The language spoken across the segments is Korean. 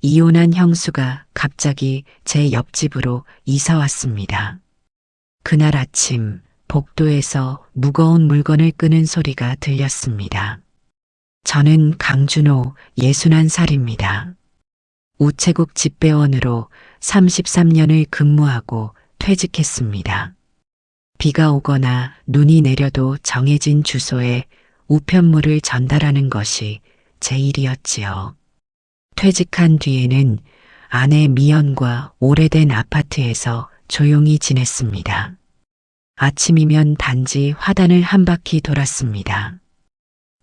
이혼한 형수가 갑자기 제 옆집으로 이사 왔습니다. 그날 아침 복도에서 무거운 물건을 끄는 소리가 들렸습니다. 저는 강준호 61살입니다. 우체국 집배원으로 33년을 근무하고 퇴직했습니다. 비가 오거나 눈이 내려도 정해진 주소에 우편물을 전달하는 것이 제 일이었지요. 퇴직한 뒤에는 아내 미연과 오래된 아파트에서 조용히 지냈습니다. 아침이면 단지 화단을 한 바퀴 돌았습니다.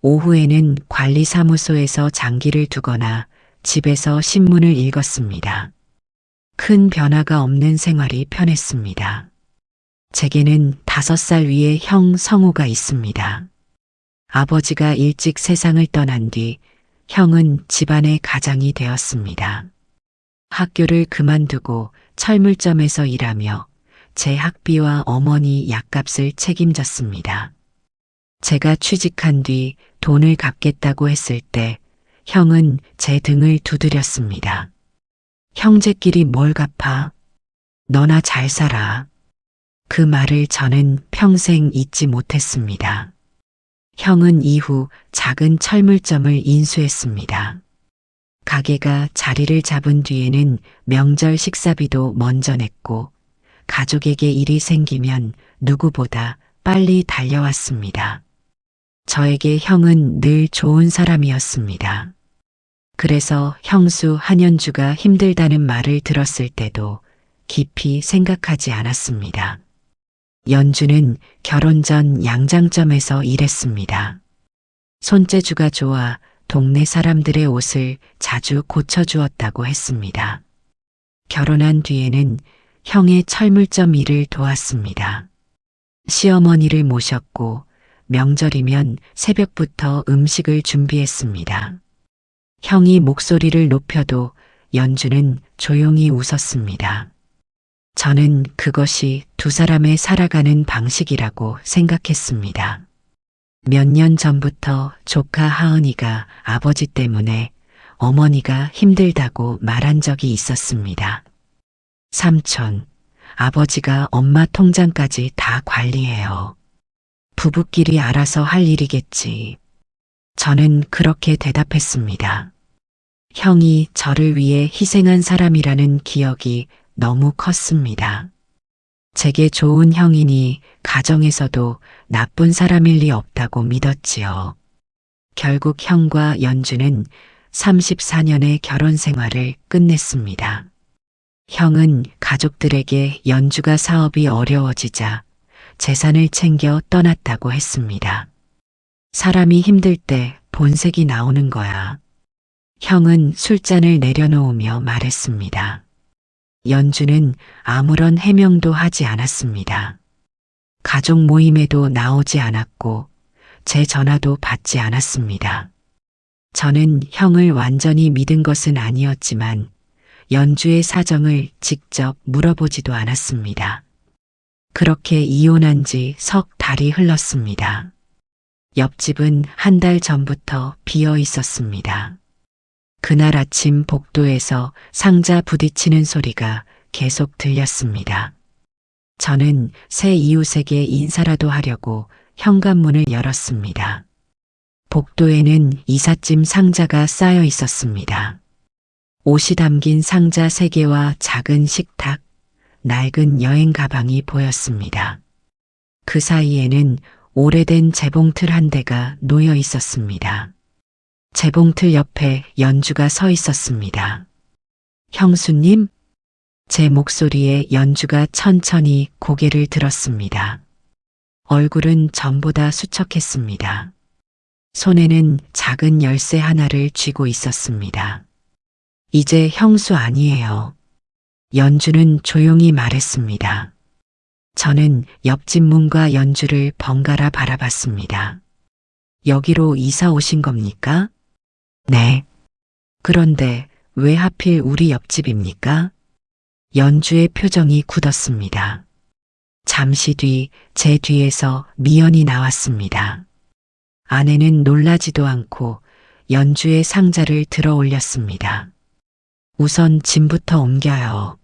오후에는 관리사무소에서 장기를 두거나 집에서 신문을 읽었습니다. 큰 변화가 없는 생활이 편했습니다. 제게는 5살 위의 형 성우가 있습니다. 아버지가 일찍 세상을 떠난 뒤 형은 집안의 가장이 되었습니다. 학교를 그만두고 철물점에서 일하며 제 학비와 어머니 약값을 책임졌습니다. 제가 취직한 뒤 돈을 갚겠다고 했을 때 형은 제 등을 두드렸습니다. 형제끼리 뭘 갚아? 너나 잘 살아. 그 말을 저는 평생 잊지 못했습니다. 형은 이후 작은 철물점을 인수했습니다. 가게가 자리를 잡은 뒤에는 명절 식사비도 먼저 냈고 가족에게 일이 생기면 누구보다 빨리 달려왔습니다. 저에게 형은 늘 좋은 사람이었습니다. 그래서 형수 한현주가 힘들다는 말을 들었을 때도 깊이 생각하지 않았습니다. 연주는 결혼 전 양장점에서 일했습니다. 손재주가 좋아 동네 사람들의 옷을 자주 고쳐주었다고 했습니다. 결혼한 뒤에는 형의 철물점 일을 도왔습니다. 시어머니를 모셨고 명절이면 새벽부터 음식을 준비했습니다. 형이 목소리를 높여도 연주는 조용히 웃었습니다. 저는 그것이 두 사람의 살아가는 방식이라고 생각했습니다. 몇 년 전부터 조카 하은이가 아버지 때문에 어머니가 힘들다고 말한 적이 있었습니다. 삼촌, 아버지가 엄마 통장까지 다 관리해요. 부부끼리 알아서 할 일이겠지. 저는 그렇게 대답했습니다. 형이 저를 위해 희생한 사람이라는 기억이 너무 컸습니다. 제게 좋은 형이니 가정에서도 나쁜 사람일 리 없다고 믿었지요. 결국 형과 연주는 34년의 결혼 생활을 끝냈습니다. 형은 가족들에게 연주가 사업이 어려워지자 재산을 챙겨 떠났다고 했습니다. 사람이 힘들 때 본색이 나오는 거야. 형은 술잔을 내려놓으며 말했습니다. 연주는 아무런 해명도 하지 않았습니다. 가족 모임에도 나오지 않았고 제 전화도 받지 않았습니다. 저는 형을 완전히 믿은 것은 아니었지만 연주의 사정을 직접 물어보지도 않았습니다. 그렇게 이혼한 지 석 달이 흘렀습니다. 옆집은 한 달 전부터 비어 있었습니다. 그날 아침 복도에서 상자 부딪히는 소리가 계속 들렸습니다. 저는 새 이웃에게 인사라도 하려고 현관문을 열었습니다. 복도에는 이삿짐 상자가 쌓여 있었습니다. 옷이 담긴 상자 3개와 작은 식탁, 낡은 여행 가방이 보였습니다. 그 사이에는 오래된 재봉틀 한 대가 놓여 있었습니다. 재봉틀 옆에 연주가 서 있었습니다. 형수님? 제 목소리에 연주가 천천히 고개를 들었습니다. 얼굴은 전보다 수척했습니다. 손에는 작은 열쇠 하나를 쥐고 있었습니다. 이제 형수 아니에요. 연주는 조용히 말했습니다. 저는 옆집 문과 연주를 번갈아 바라봤습니다. 여기로 이사 오신 겁니까? 네. 그런데 왜 하필 우리 옆집입니까? 연주의 표정이 굳었습니다. 잠시 뒤 제 뒤에서 미연이 나왔습니다. 아내는 놀라지도 않고 연주의 상자를 들어 올렸습니다. 우선 짐부터 옮겨요.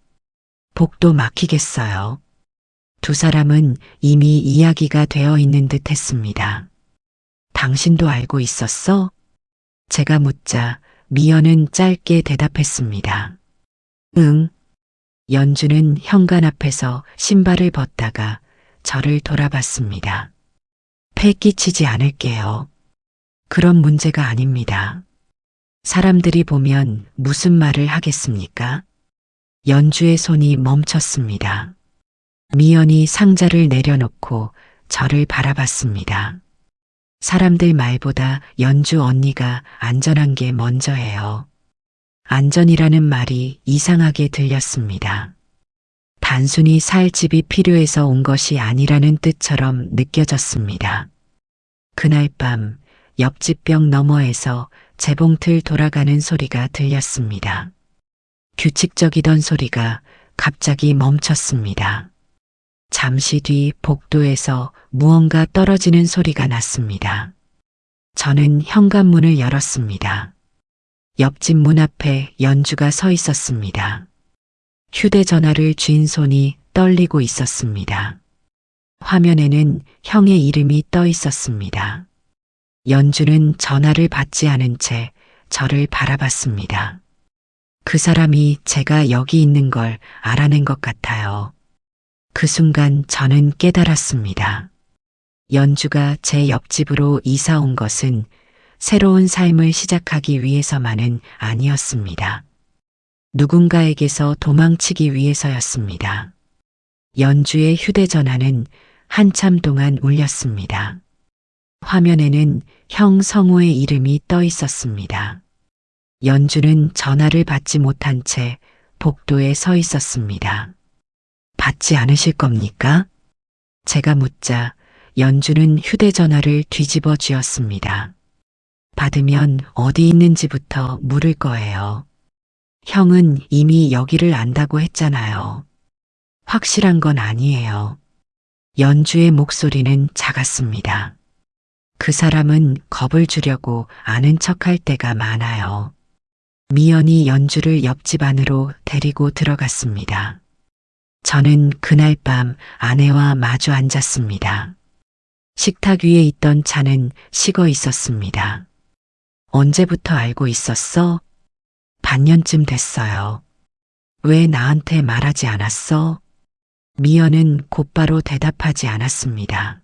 복도 막히겠어요. 두 사람은 이미 이야기가 되어 있는 듯 했습니다. 당신도 알고 있었어? 제가 묻자 미연은 짧게 대답했습니다. 응. 연주는 현관 앞에서 신발을 벗다가 저를 돌아봤습니다. 폐 끼치지 않을게요. 그런 문제가 아닙니다. 사람들이 보면 무슨 말을 하겠습니까? 연주의 손이 멈췄습니다. 미연이 상자를 내려놓고 저를 바라봤습니다. 사람들 말보다 연주 언니가 안전한 게 먼저예요. 안전이라는 말이 이상하게 들렸습니다. 단순히 살 집이 필요해서 온 것이 아니라는 뜻처럼 느껴졌습니다. 그날 밤 옆집 벽 너머에서 재봉틀 돌아가는 소리가 들렸습니다. 규칙적이던 소리가 갑자기 멈췄습니다. 잠시 뒤 복도에서 무언가 떨어지는 소리가 났습니다. 저는 현관문을 열었습니다. 옆집 문 앞에 연주가 서 있었습니다. 휴대전화를 쥔 손이 떨리고 있었습니다. 화면에는 형의 이름이 떠 있었습니다. 연주는 전화를 받지 않은 채 저를 바라봤습니다. 그 사람이 제가 여기 있는 걸 알아낸 것 같아요. 그 순간 저는 깨달았습니다. 연주가 제 옆집으로 이사 온 것은 새로운 삶을 시작하기 위해서만은 아니었습니다. 누군가에게서 도망치기 위해서였습니다. 연주의 휴대전화는 한참 동안 울렸습니다. 화면에는 형 성우의 이름이 떠 있었습니다. 연주는 전화를 받지 못한 채 복도에 서 있었습니다. 받지 않으실 겁니까? 제가 묻자 연주는 휴대전화를 뒤집어 쥐었습니다. 받으면 어디 있는지부터 물을 거예요. 형은 이미 여기를 안다고 했잖아요. 확실한 건 아니에요. 연주의 목소리는 작았습니다. 그 사람은 겁을 주려고 아는 척할 때가 많아요. 미연이 연주를 옆집 안으로 데리고 들어갔습니다. 저는 그날 밤 아내와 마주 앉았습니다. 식탁 위에 있던 차는 식어 있었습니다. 언제부터 알고 있었어? 반년쯤 됐어요. 왜 나한테 말하지 않았어? 미연은 곧바로 대답하지 않았습니다.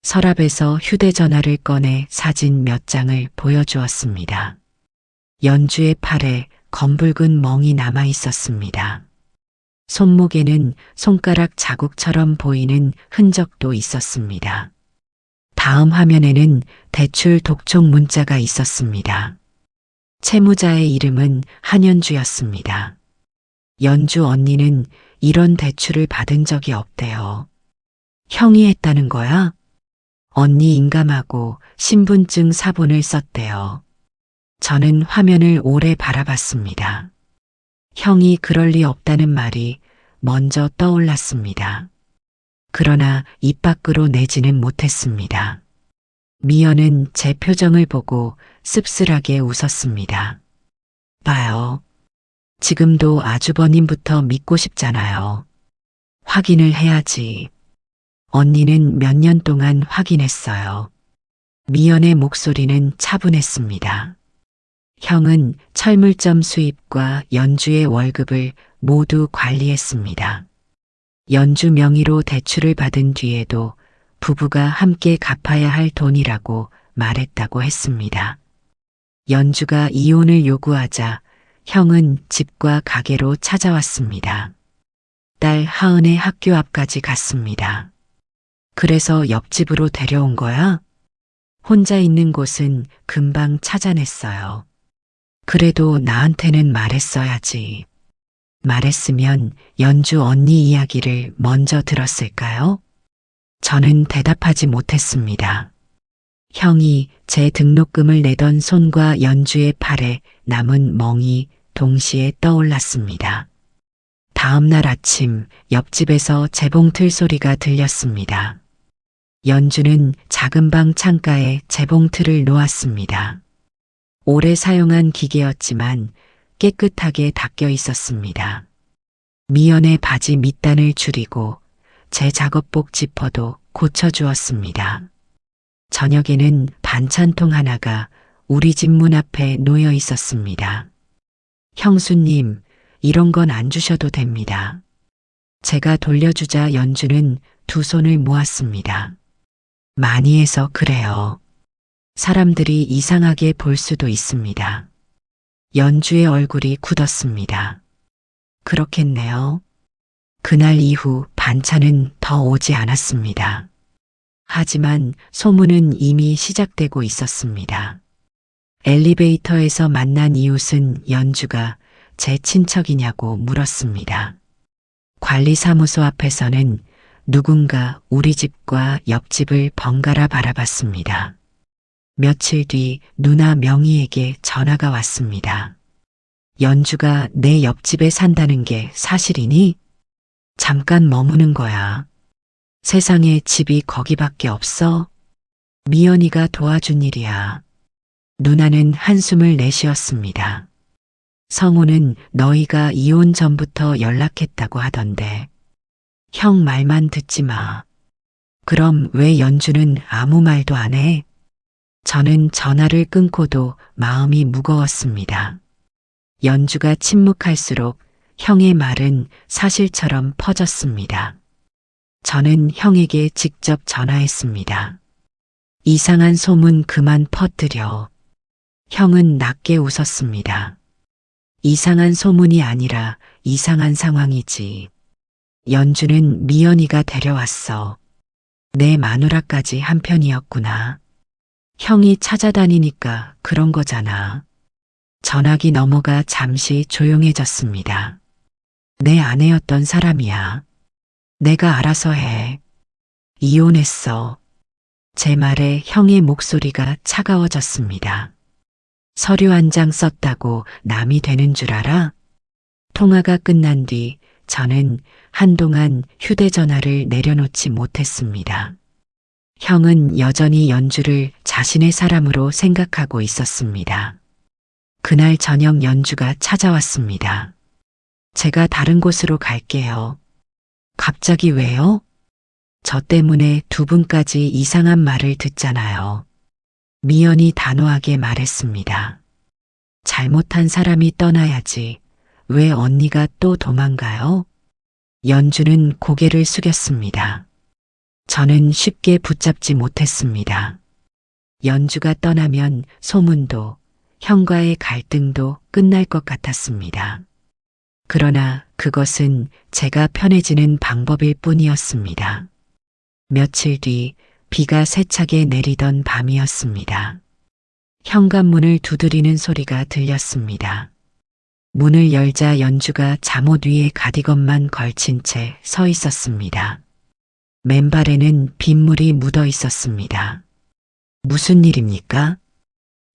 서랍에서 휴대전화를 꺼내 사진 몇 장을 보여주었습니다. 연주의 팔에 검붉은 멍이 남아 있었습니다. 손목에는 손가락 자국처럼 보이는 흔적도 있었습니다. 다음 화면에는 대출 독촉 문자가 있었습니다. 채무자의 이름은 한연주였습니다. 연주 언니는 이런 대출을 받은 적이 없대요. 형이 했다는 거야? 언니 인감하고 신분증 사본을 썼대요. 저는 화면을 오래 바라봤습니다. 형이 그럴 리 없다는 말이 먼저 떠올랐습니다. 그러나 입 밖으로 내지는 못했습니다. 미연은 제 표정을 보고 씁쓸하게 웃었습니다. 봐요. 지금도 아주버님부터 믿고 싶잖아요. 확인을 해야지. 언니는 몇 년 동안 확인했어요. 미연의 목소리는 차분했습니다. 형은 철물점 수입과 연주의 월급을 모두 관리했습니다. 연주 명의로 대출을 받은 뒤에도 부부가 함께 갚아야 할 돈이라고 말했다고 했습니다. 연주가 이혼을 요구하자 형은 집과 가게로 찾아왔습니다. 딸 하은의 학교 앞까지 갔습니다. 그래서 옆집으로 데려온 거야? 혼자 있는 곳은 금방 찾아냈어요. 그래도 나한테는 말했어야지. 말했으면 연주 언니 이야기를 먼저 들었을까요? 저는 대답하지 못했습니다. 형이 제 등록금을 내던 손과 연주의 팔에 남은 멍이 동시에 떠올랐습니다. 다음 날 아침 옆집에서 재봉틀 소리가 들렸습니다. 연주는 작은 방 창가에 재봉틀을 놓았습니다. 오래 사용한 기계였지만 깨끗하게 닦여 있었습니다. 미연의 바지 밑단을 줄이고 제 작업복 지퍼도 고쳐주었습니다. 저녁에는 반찬통 하나가 우리 집 문 앞에 놓여 있었습니다. 형수님, 이런 건 안 주셔도 됩니다. 제가 돌려주자 연주는 두 손을 모았습니다. 많이 해서 그래요. 사람들이 이상하게 볼 수도 있습니다. 연주의 얼굴이 굳었습니다. 그렇겠네요. 그날 이후 반찬은 더 오지 않았습니다. 하지만 소문은 이미 시작되고 있었습니다. 엘리베이터에서 만난 이웃은 연주가 제 친척이냐고 물었습니다. 관리사무소 앞에서는 누군가 우리 집과 옆집을 번갈아 바라봤습니다. 며칠 뒤 누나 명희에게 전화가 왔습니다. 연주가 내 옆집에 산다는 게 사실이니? 잠깐 머무는 거야. 세상에 집이 거기밖에 없어? 미연이가 도와준 일이야. 누나는 한숨을 내쉬었습니다. 성우는 너희가 이혼 전부터 연락했다고 하던데. 형 말만 듣지 마. 그럼 왜 연주는 아무 말도 안 해? 저는 전화를 끊고도 마음이 무거웠습니다. 연주가 침묵할수록 형의 말은 사실처럼 퍼졌습니다. 저는 형에게 직접 전화했습니다. 이상한 소문 그만 퍼뜨려. 형은 낮게 웃었습니다. 이상한 소문이 아니라 이상한 상황이지. 연주는 미연이가 데려왔어. 내 마누라까지 한편이었구나. 형이 찾아다니니까 그런 거잖아. 전화기 넘어가 잠시 조용해졌습니다. 내 아내였던 사람이야. 내가 알아서 해. 이혼했어. 제 말에 형의 목소리가 차가워졌습니다. 서류 한 장 썼다고 남이 되는 줄 알아? 통화가 끝난 뒤 저는 한동안 휴대전화를 내려놓지 못했습니다. 형은 여전히 연주를 자신의 사람으로 생각하고 있었습니다. 그날 저녁 연주가 찾아왔습니다. 제가 다른 곳으로 갈게요. 갑자기 왜요? 저 때문에 두 분까지 이상한 말을 듣잖아요. 미연이 단호하게 말했습니다. 잘못한 사람이 떠나야지. 왜 언니가 또 도망가요? 연주는 고개를 숙였습니다. 저는 쉽게 붙잡지 못했습니다. 연주가 떠나면 소문도 형과의 갈등도 끝날 것 같았습니다. 그러나 그것은 제가 편해지는 방법일 뿐이었습니다. 며칠 뒤 비가 세차게 내리던 밤이었습니다. 현관문을 두드리는 소리가 들렸습니다. 문을 열자 연주가 잠옷 위에 가디건만 걸친 채 서 있었습니다. 맨발에는 빗물이 묻어 있었습니다. 무슨 일입니까?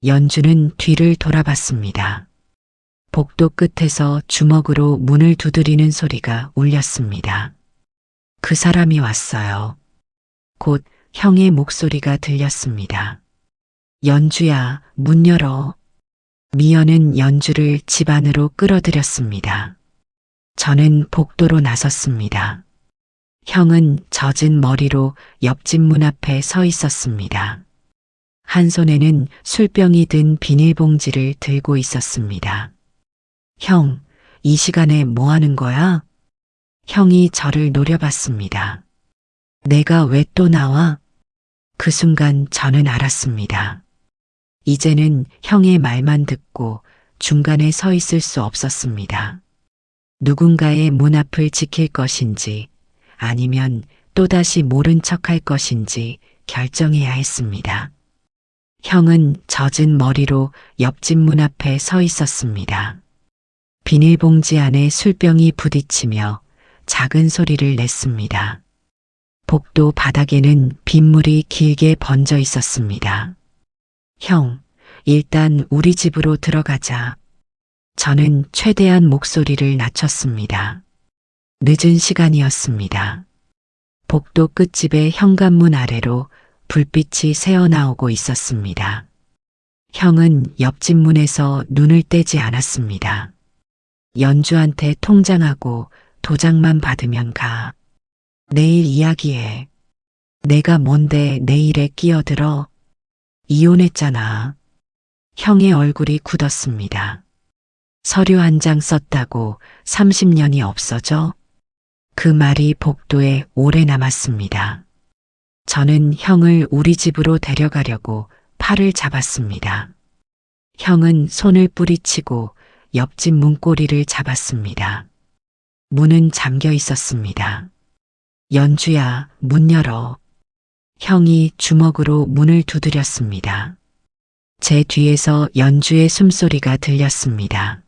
연주는 뒤를 돌아봤습니다. 복도 끝에서 주먹으로 문을 두드리는 소리가 울렸습니다. 그 사람이 왔어요. 곧 형의 목소리가 들렸습니다. 연주야, 문 열어. 미연은 연주를 집 안으로 끌어들였습니다. 저는 복도로 나섰습니다. 형은 젖은 머리로 옆집 문 앞에 서 있었습니다. 한 손에는 술병이 든 비닐봉지를 들고 있었습니다. 형, 이 시간에 뭐 하는 거야? 형이 저를 노려봤습니다. 내가 왜 또 나와? 그 순간 저는 알았습니다. 이제는 형의 말만 듣고 중간에 서 있을 수 없었습니다. 누군가의 문 앞을 지킬 것인지 아니면 또다시 모른 척할 것인지 결정해야 했습니다. 형은 젖은 머리로 옆집 문 앞에 서 있었습니다. 비닐봉지 안에 술병이 부딪히며 작은 소리를 냈습니다. 복도 바닥에는 빗물이 길게 번져 있었습니다. 형, 일단 우리 집으로 들어가자. 저는 최대한 목소리를 낮췄습니다. 늦은 시간이었습니다. 복도 끝집의 현관문 아래로 불빛이 새어나오고 있었습니다. 형은 옆집 문에서 눈을 떼지 않았습니다. 연주한테 통장하고 도장만 받으면 가. 내일 이야기해. 내가 뭔데 내 일에 끼어들어? 이혼했잖아. 형의 얼굴이 굳었습니다. 서류 한 장 썼다고 30년이 없어져? 그 말이 복도에 오래 남았습니다. 저는 형을 우리 집으로 데려가려고 팔을 잡았습니다. 형은 손을 뿌리치고 옆집 문고리를 잡았습니다. 문은 잠겨 있었습니다. 연주야, 문 열어. 형이 주먹으로 문을 두드렸습니다. 제 뒤에서 연주의 숨소리가 들렸습니다.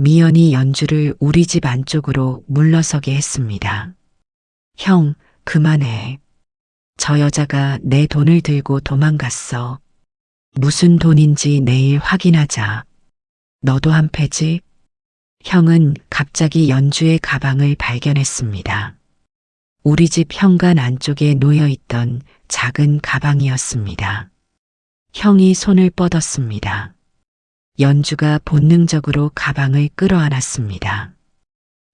미연이 연주를 우리 집 안쪽으로 물러서게 했습니다. 형, 그만해. 저 여자가 내 돈을 들고 도망갔어. 무슨 돈인지 내일 확인하자. 너도 한 패지? 형은 갑자기 연주의 가방을 발견했습니다. 우리 집 현관 안쪽에 놓여있던 작은 가방이었습니다. 형이 손을 뻗었습니다. 연주가 본능적으로 가방을 끌어안았습니다.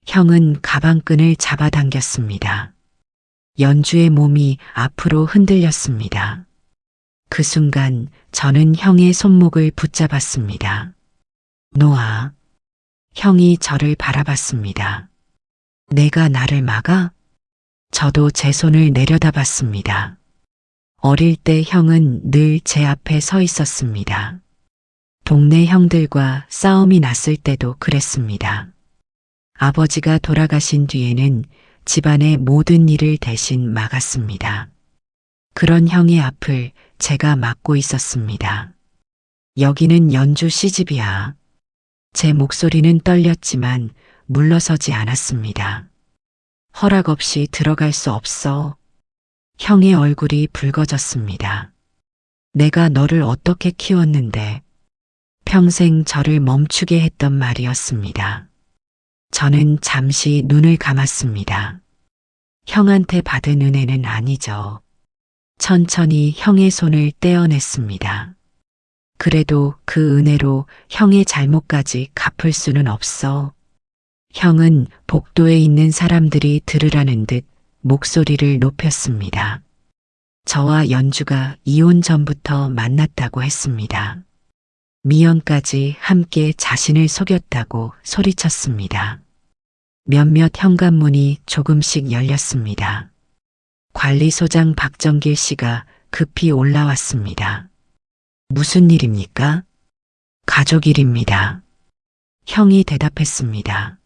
형은 가방끈을 잡아당겼습니다. 연주의 몸이 앞으로 흔들렸습니다. 그 순간 저는 형의 손목을 붙잡았습니다. 놓아. 형이 저를 바라봤습니다. 내가 나를 막아? 저도 제 손을 내려다봤습니다. 어릴 때 형은 늘 제 앞에 서 있었습니다. 동네 형들과 싸움이 났을 때도 그랬습니다. 아버지가 돌아가신 뒤에는 집안의 모든 일을 대신 막았습니다. 그런 형의 앞을 제가 막고 있었습니다. 여기는 연주 시집이야. 제 목소리는 떨렸지만 물러서지 않았습니다. 허락 없이 들어갈 수 없어. 형의 얼굴이 붉어졌습니다. 내가 너를 어떻게 키웠는데 평생 저를 멈추게 했던 말이었습니다. 저는 잠시 눈을 감았습니다. 형한테 받은 은혜는 아니죠. 천천히 형의 손을 떼어냈습니다. 그래도 그 은혜로 형의 잘못까지 갚을 수는 없어. 형은 복도에 있는 사람들이 들으라는 듯 목소리를 높였습니다. 저와 연주가 이혼 전부터 만났다고 했습니다. 미연까지 함께 자신을 속였다고 소리쳤습니다. 몇몇 현관문이 조금씩 열렸습니다. 관리소장 박정길 씨가 급히 올라왔습니다. 무슨 일입니까? 가족 일입니다. 형이 대답했습니다.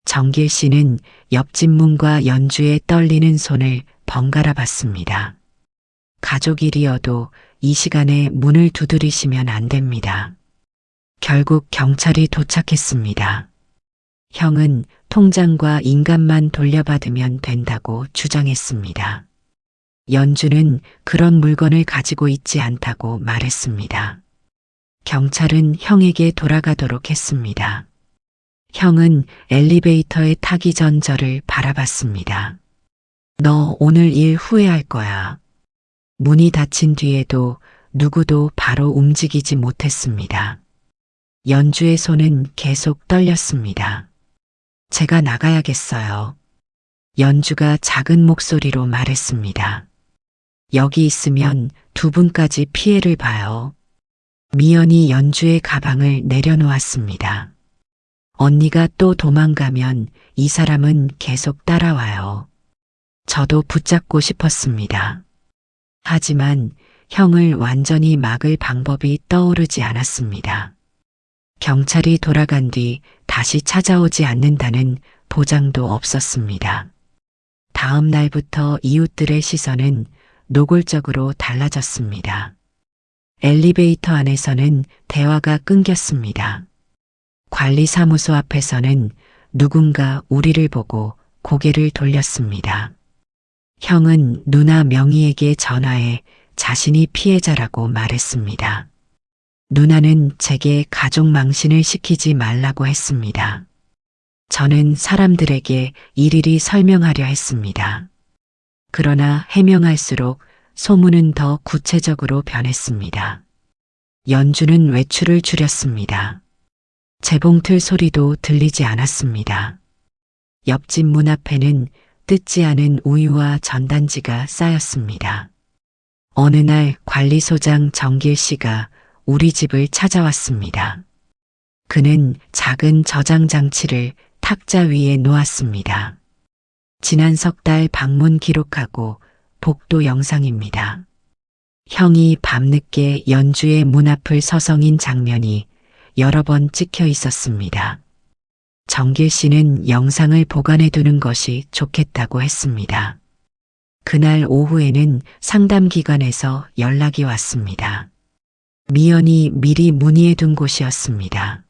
정길 씨는 옆집 문과 연주의 떨리는 손을 번갈아 봤습니다. 가족 일이어도 이 시간에 문을 두드리시면 안 됩니다. 결국 경찰이 도착했습니다. 형은 통장과 인감만 돌려받으면 된다고 주장했습니다. 연주는 그런 물건을 가지고 있지 않다고 말했습니다. 경찰은 형에게 돌아가도록 했습니다. 형은 엘리베이터에 타기 전 저를 바라봤습니다. 너 오늘 일 후회할 거야. 문이 닫힌 뒤에도 누구도 바로 움직이지 못했습니다. 연주의 손은 계속 떨렸습니다. 제가 나가야겠어요. 연주가 작은 목소리로 말했습니다. 여기 있으면 두 분까지 피해를 봐요. 미연이 연주의 가방을 내려놓았습니다. 언니가 또 도망가면 이 사람은 계속 따라와요. 저도 붙잡고 싶었습니다. 하지만 형을 완전히 막을 방법이 떠오르지 않았습니다. 경찰이 돌아간 뒤 다시 찾아오지 않는다는 보장도 없었습니다. 다음 날부터 이웃들의 시선은 노골적으로 달라졌습니다. 엘리베이터 안에서는 대화가 끊겼습니다. 관리사무소 앞에서는 누군가 우리를 보고 고개를 돌렸습니다. 형은 누나 명희에게 전화해 자신이 피해자라고 말했습니다. 누나는 제게 가족 망신을 시키지 말라고 했습니다. 저는 사람들에게 일일이 설명하려 했습니다. 그러나 해명할수록 소문은 더 구체적으로 변했습니다. 연주는 외출을 줄였습니다. 재봉틀 소리도 들리지 않았습니다. 옆집 문 앞에는 뜯지 않은 우유와 전단지가 쌓였습니다. 어느 날 관리소장 정길 씨가 우리 집을 찾아왔습니다. 그는 작은 저장 장치를 탁자 위에 놓았습니다. 지난 석 달 방문 기록하고 복도 영상입니다. 형이 밤늦게 연주의 문 앞을 서성인 장면이 여러 번 찍혀 있었습니다. 정길 씨는 영상을 보관해 두는 것이 좋겠다고 했습니다. 그날 오후에는 상담기관에서 연락이 왔습니다. 미연이 미리 문의해 둔 곳이었습니다.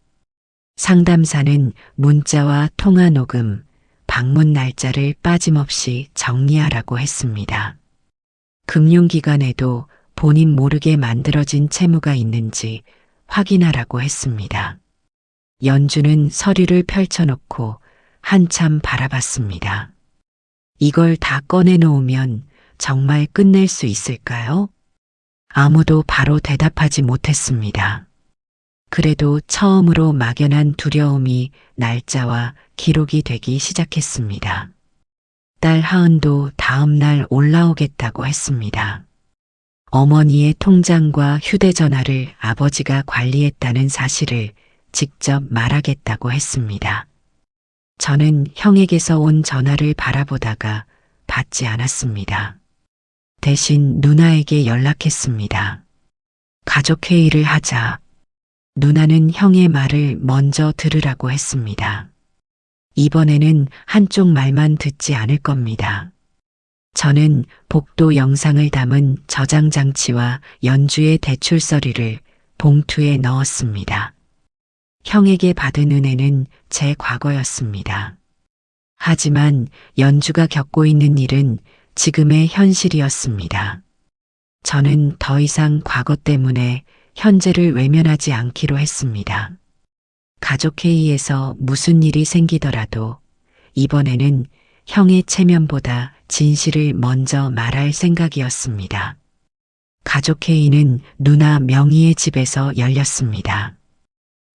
상담사는 문자와 통화 녹음, 방문 날짜를 빠짐없이 정리하라고 했습니다. 금융기관에도 본인 모르게 만들어진 채무가 있는지 확인하라고 했습니다. 연주는 서류를 펼쳐놓고 한참 바라봤습니다. 이걸 다 꺼내놓으면 정말 끝낼 수 있을까요? 아무도 바로 대답하지 못했습니다. 그래도 처음으로 막연한 두려움이 날짜와 기록이 되기 시작했습니다. 딸 하은도 다음 날 올라오겠다고 했습니다. 어머니의 통장과 휴대전화를 아버지가 관리했다는 사실을 직접 말하겠다고 했습니다. 저는 형에게서 온 전화를 바라보다가 받지 않았습니다. 대신 누나에게 연락했습니다. 가족회의를 하자. 누나는 형의 말을 먼저 들으라고 했습니다. 이번에는 한쪽 말만 듣지 않을 겁니다. 저는 복도 영상을 담은 저장 장치와 연주의 대출서리를 봉투에 넣었습니다. 형에게 받은 은혜는 제 과거였습니다. 하지만 연주가 겪고 있는 일은 지금의 현실이었습니다. 저는 더 이상 과거 때문에 현재를 외면하지 않기로 했습니다. 가족회의에서 무슨 일이 생기더라도 이번에는 형의 체면보다 진실을 먼저 말할 생각이었습니다. 가족회의는 누나 명희의 집에서 열렸습니다.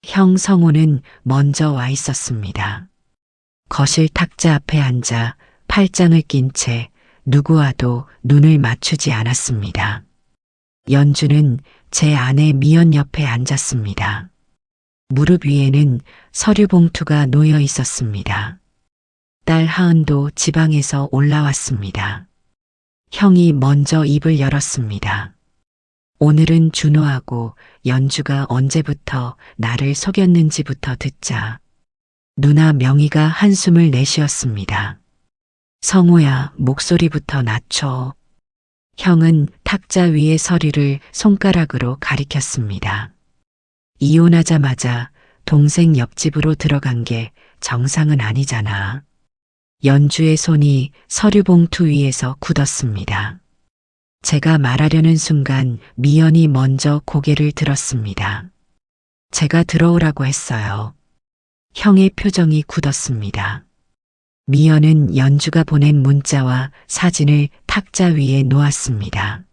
형 성호는 먼저 와 있었습니다. 거실 탁자 앞에 앉아 팔짱을 낀 채 누구와도 눈을 맞추지 않았습니다. 연주는 제 아내 미연 옆에 앉았습니다. 무릎 위에는 서류 봉투가 놓여 있었습니다. 딸 하은도 지방에서 올라왔습니다. 형이 먼저 입을 열었습니다. 오늘은 준호하고 연주가 언제부터 나를 속였는지부터 듣자. 누나 명희가 한숨을 내쉬었습니다. 성호야, 목소리부터 낮춰. 형은 탁자 위의 서류를 손가락으로 가리켰습니다. 이혼하자마자 동생 옆집으로 들어간 게 정상은 아니잖아. 연주의 손이 서류 봉투 위에서 굳었습니다. 제가 말하려는 순간 미연이 먼저 고개를 들었습니다. 제가 들어오라고 했어요. 형의 표정이 굳었습니다. 미연은 연주가 보낸 문자와 사진을 탁자 위에 놓았습니다.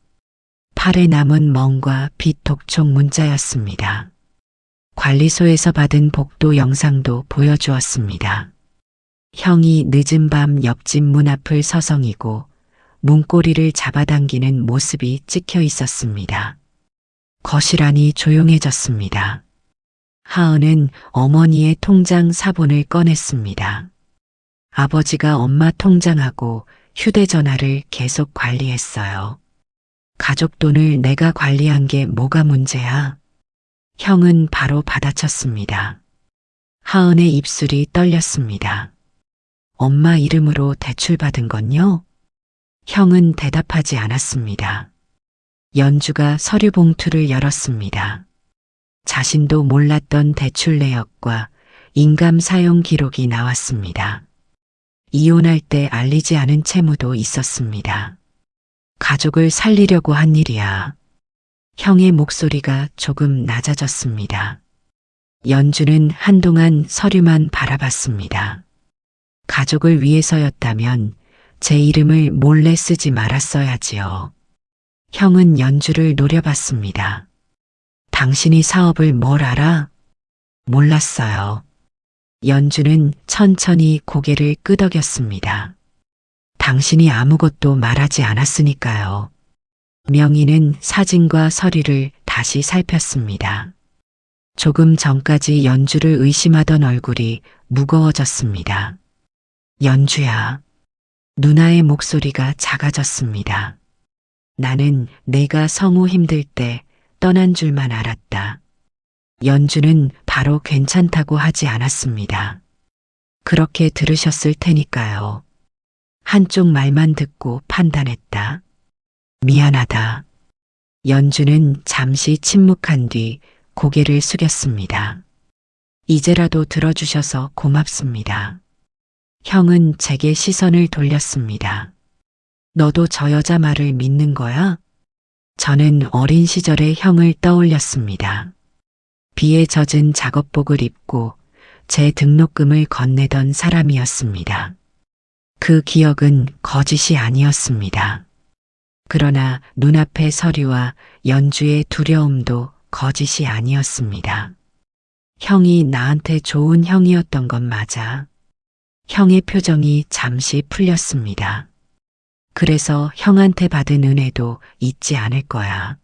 팔에 남은 멍과 빛 독촉 문자였습니다. 관리소에서 받은 복도 영상도 보여주었습니다. 형이 늦은 밤 옆집 문 앞을 서성이고 문고리를 잡아당기는 모습이 찍혀 있었습니다. 거실 안이 조용해졌습니다. 하은은 어머니의 통장 사본을 꺼냈습니다. 아버지가 엄마 통장하고 휴대전화를 계속 관리했어요. 가족 돈을 내가 관리한 게 뭐가 문제야? 형은 바로 받아쳤습니다. 하은의 입술이 떨렸습니다. 엄마 이름으로 대출받은 건요? 형은 대답하지 않았습니다. 연주가 서류 봉투를 열었습니다. 자신도 몰랐던 대출 내역과 인감 사용 기록이 나왔습니다. 이혼할 때 알리지 않은 채무도 있었습니다. 가족을 살리려고 한 일이야. 형의 목소리가 조금 낮아졌습니다. 연주는 한동안 서류만 바라봤습니다. 가족을 위해서였다면 제 이름을 몰래 쓰지 말았어야지요. 형은 연주를 노려봤습니다. 당신이 사업을 뭘 알아? 몰랐어요. 연주는 천천히 고개를 끄덕였습니다. 당신이 아무것도 말하지 않았으니까요. 명희는 사진과 서류를 다시 살폈습니다. 조금 전까지 연주를 의심하던 얼굴이 무거워졌습니다. 연주야. 누나의 목소리가 작아졌습니다. 나는 내가 성우 힘들 때 떠난 줄만 알았다. 연주는 바로 괜찮다고 하지 않았습니다. 그렇게 들으셨을 테니까요. 한쪽 말만 듣고 판단했다. 미안하다. 연주는 잠시 침묵한 뒤 고개를 숙였습니다. 이제라도 들어주셔서 고맙습니다. 형은 제게 시선을 돌렸습니다. 너도 저 여자 말을 믿는 거야? 저는 어린 시절의 형을 떠올렸습니다. 비에 젖은 작업복을 입고 제 등록금을 건네던 사람이었습니다. 그 기억은 거짓이 아니었습니다. 그러나 눈앞의 서류와 연주의 두려움도 거짓이 아니었습니다. 형이 나한테 좋은 형이었던 건 맞아. 형의 표정이 잠시 풀렸습니다. 그래서 형한테 받은 은혜도 잊지 않을 거야.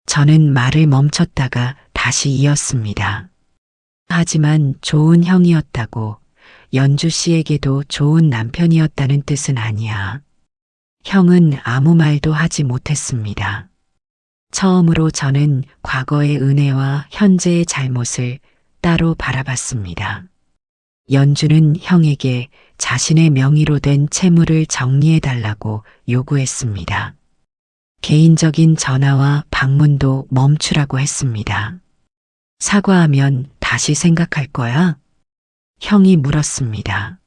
저는 말을 멈췄다가 다시 이었습니다. 하지만 좋은 형이었다고 연주 씨에게도 좋은 남편이었다는 뜻은 아니야. 형은 아무 말도 하지 못했습니다. 처음으로 저는 과거의 은혜와 현재의 잘못을 따로 바라봤습니다. 연주는 형에게 자신의 명의로 된 채무를 정리해달라고 요구했습니다. 개인적인 전화와 방문도 멈추라고 했습니다. 사과하면 다시 생각할 거야? 형이 물었습니다.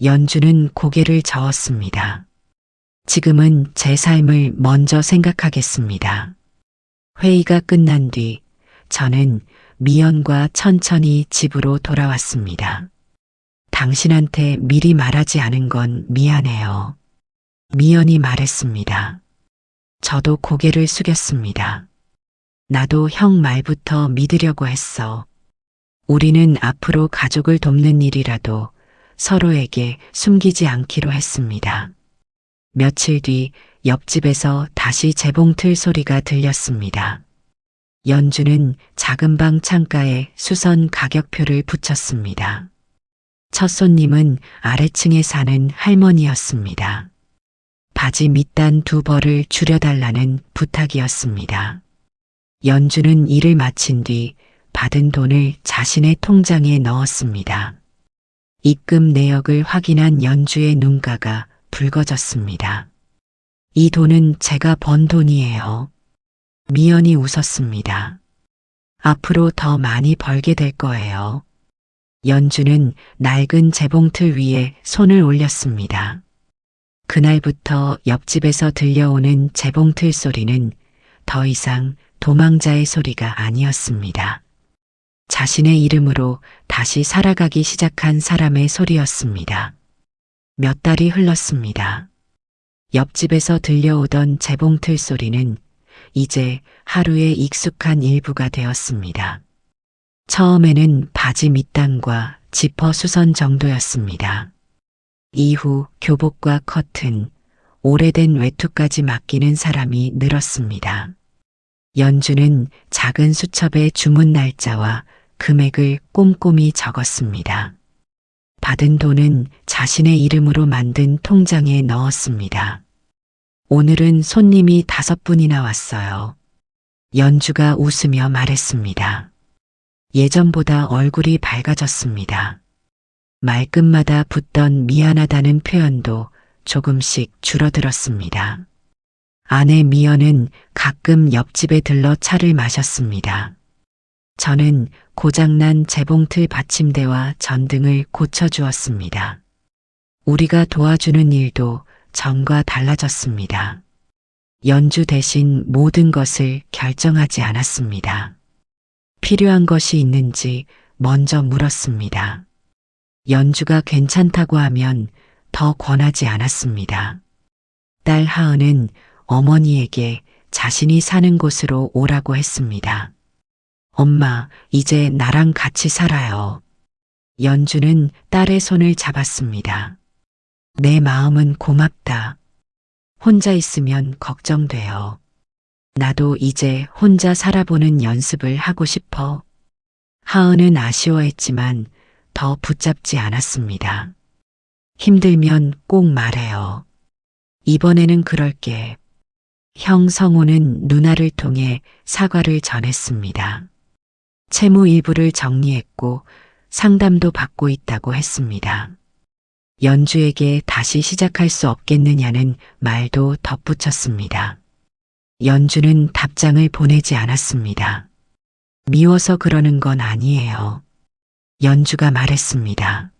연주는 고개를 저었습니다. 지금은 제 삶을 먼저 생각하겠습니다. 회의가 끝난 뒤 저는 미연과 천천히 집으로 돌아왔습니다. 당신한테 미리 말하지 않은 건 미안해요. 미연이 말했습니다. 저도 고개를 숙였습니다. 나도 형 말부터 믿으려고 했어. 우리는 앞으로 가족을 돕는 일이라도 서로에게 숨기지 않기로 했습니다. 며칠 뒤 옆집에서 다시 재봉틀 소리가 들렸습니다. 연주는 작은 방 창가에 수선 가격표를 붙였습니다. 첫 손님은 아래층에 사는 할머니였습니다. 바지 밑단 2벌을 줄여달라는 부탁이었습니다. 연주는 일을 마친 뒤 받은 돈을 자신의 통장에 넣었습니다. 입금 내역을 확인한 연주의 눈가가 붉어졌습니다. 이 돈은 제가 번 돈이에요. 미연이 웃었습니다. 앞으로 더 많이 벌게 될 거예요. 연주는 낡은 재봉틀 위에 손을 올렸습니다. 그날부터 옆집에서 들려오는 재봉틀 소리는 더 이상 도망자의 소리가 아니었습니다. 자신의 이름으로 다시 살아가기 시작한 사람의 소리였습니다. 몇 달이 흘렀습니다. 옆집에서 들려오던 재봉틀 소리는 이제 하루의 익숙한 일부가 되었습니다. 처음에는 바지 밑단과 지퍼 수선 정도였습니다. 이후 교복과 커튼, 오래된 외투까지 맡기는 사람이 늘었습니다. 연주는 작은 수첩에 주문 날짜와 금액을 꼼꼼히 적었습니다. 받은 돈은 자신의 이름으로 만든 통장에 넣었습니다. 오늘은 손님이 5분이나 왔어요. 연주가 웃으며 말했습니다. 예전보다 얼굴이 밝아졌습니다. 말끝마다 붙던 미안하다는 표현도 조금씩 줄어들었습니다. 아내 미연은 가끔 옆집에 들러 차를 마셨습니다. 저는 고장난 재봉틀 받침대와 전등을 고쳐주었습니다. 우리가 도와주는 일도 전과 달라졌습니다. 연주 대신 모든 것을 결정하지 않았습니다. 필요한 것이 있는지 먼저 물었습니다. 연주가 괜찮다고 하면 더 권하지 않았습니다. 딸 하은은 어머니에게 자신이 사는 곳으로 오라고 했습니다. 엄마, 이제 나랑 같이 살아요. 연주는 딸의 손을 잡았습니다. 내 마음은 고맙다. 혼자 있으면 걱정돼요. 나도 이제 혼자 살아보는 연습을 하고 싶어. 하은은 아쉬워했지만 더 붙잡지 않았습니다. 힘들면 꼭 말해요. 이번에는 그럴게. 형 성우는 누나를 통해 사과를 전했습니다. 채무 일부를 정리했고 상담도 받고 있다고 했습니다. 연주에게 다시 시작할 수 없겠느냐는 말도 덧붙였습니다. 연주는 답장을 보내지 않았습니다. 미워서 그러는 건 아니에요. 연주가 말했습니다.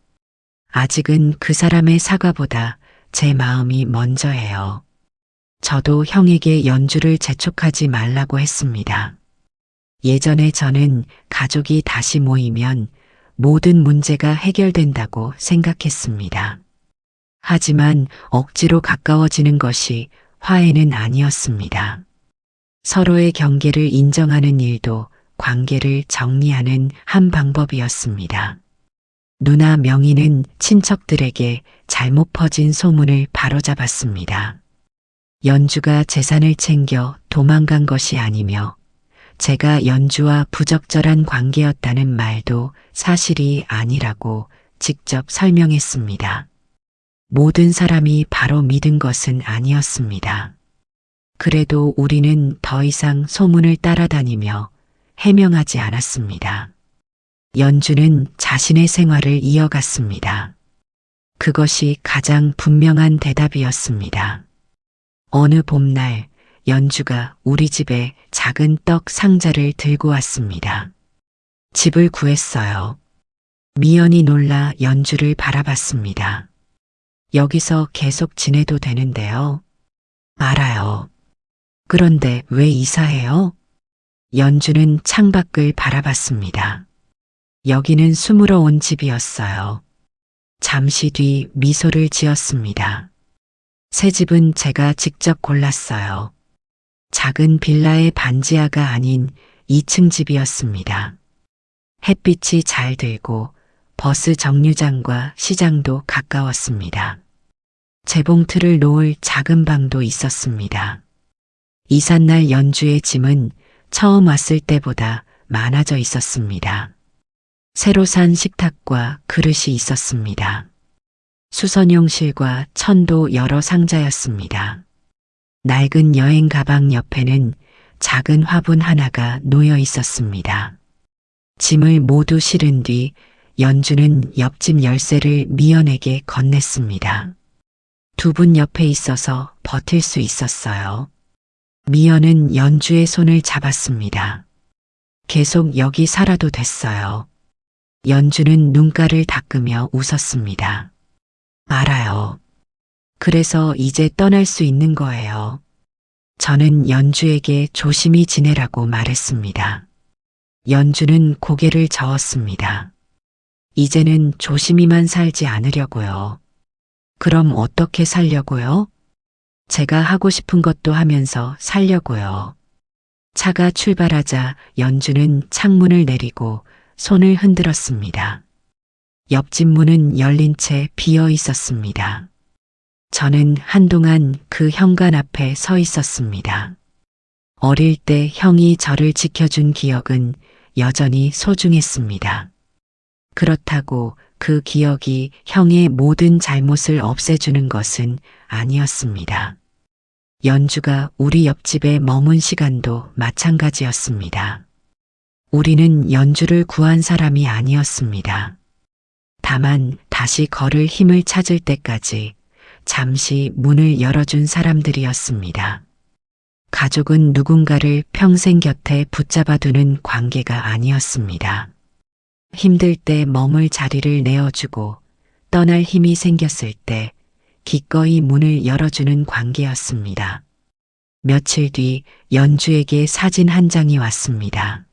아직은 그 사람의 사과보다 제 마음이 먼저예요. 저도 형에게 연주를 재촉하지 말라고 했습니다. 예전에 저는 가족이 다시 모이면 모든 문제가 해결된다고 생각했습니다. 하지만 억지로 가까워지는 것이 화해는 아니었습니다. 서로의 경계를 인정하는 일도 관계를 정리하는 한 방법이었습니다. 누나 명희는 친척들에게 잘못 퍼진 소문을 바로잡았습니다. 연주가 재산을 챙겨 도망간 것이 아니며 제가 연주와 부적절한 관계였다는 말도 사실이 아니라고 직접 설명했습니다. 모든 사람이 바로 믿은 것은 아니었습니다. 그래도 우리는 더 이상 소문을 따라다니며 해명하지 않았습니다. 연주는 자신의 생활을 이어갔습니다. 그것이 가장 분명한 대답이었습니다. 어느 봄날 연주가 우리 집에 작은 떡 상자를 들고 왔습니다. 집을 구했어요. 미연이 놀라 연주를 바라봤습니다. 여기서 계속 지내도 되는데요. 알아요. 그런데 왜 이사해요? 연주는 창밖을 바라봤습니다. 여기는 숨으러 온 집이었어요. 잠시 뒤 미소를 지었습니다. 새 집은 제가 직접 골랐어요. 작은 빌라의 반지하가 아닌 2층 집이었습니다. 햇빛이 잘 들고 버스 정류장과 시장도 가까웠습니다. 재봉틀을 놓을 작은 방도 있었습니다. 이삿날 연주의 짐은 처음 왔을 때보다 많아져 있었습니다. 새로 산 식탁과 그릇이 있었습니다. 수선용실과 천도 여러 상자였습니다. 낡은 여행 가방 옆에는 작은 화분 하나가 놓여 있었습니다. 짐을 모두 실은 뒤 연주는 옆집 열쇠를 미연에게 건넸습니다. 두 분 옆에 있어서 버틸 수 있었어요. 미연은 연주의 손을 잡았습니다. 계속 여기 살아도 됐어요. 연주는 눈가를 닦으며 웃었습니다. 알아요. 그래서 이제 떠날 수 있는 거예요. 저는 연주에게 조심히 지내라고 말했습니다. 연주는 고개를 저었습니다. 이제는 조심히만 살지 않으려고요. 그럼 어떻게 살려고요? 제가 하고 싶은 것도 하면서 살려고요. 차가 출발하자 연주는 창문을 내리고 손을 흔들었습니다. 옆집 문은 열린 채 비어 있었습니다. 저는 한동안 그 현관 앞에 서 있었습니다. 어릴 때 형이 저를 지켜준 기억은 여전히 소중했습니다. 그렇다고 그 기억이 형의 모든 잘못을 없애주는 것은 아니었습니다. 연주가 우리 옆집에 머문 시간도 마찬가지였습니다. 우리는 연주를 구한 사람이 아니었습니다. 다만 다시 걸을 힘을 찾을 때까지 잠시 문을 열어준 사람들이었습니다. 가족은 누군가를 평생 곁에 붙잡아두는 관계가 아니었습니다. 힘들 때 머물 자리를 내어주고 떠날 힘이 생겼을 때 기꺼이 문을 열어주는 관계였습니다. 며칠 뒤 연주에게 사진 한 장이 왔습니다.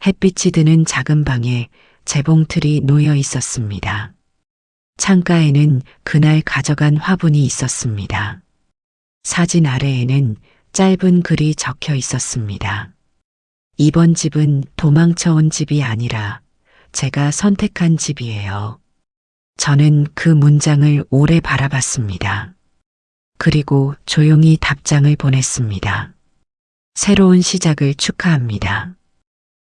햇빛이 드는 작은 방에 재봉틀이 놓여 있었습니다. 창가에는 그날 가져간 화분이 있었습니다. 사진 아래에는 짧은 글이 적혀 있었습니다. 이번 집은 도망쳐 온 집이 아니라 제가 선택한 집이에요. 저는 그 문장을 오래 바라봤습니다. 그리고 조용히 답장을 보냈습니다. 새로운 시작을 축하합니다.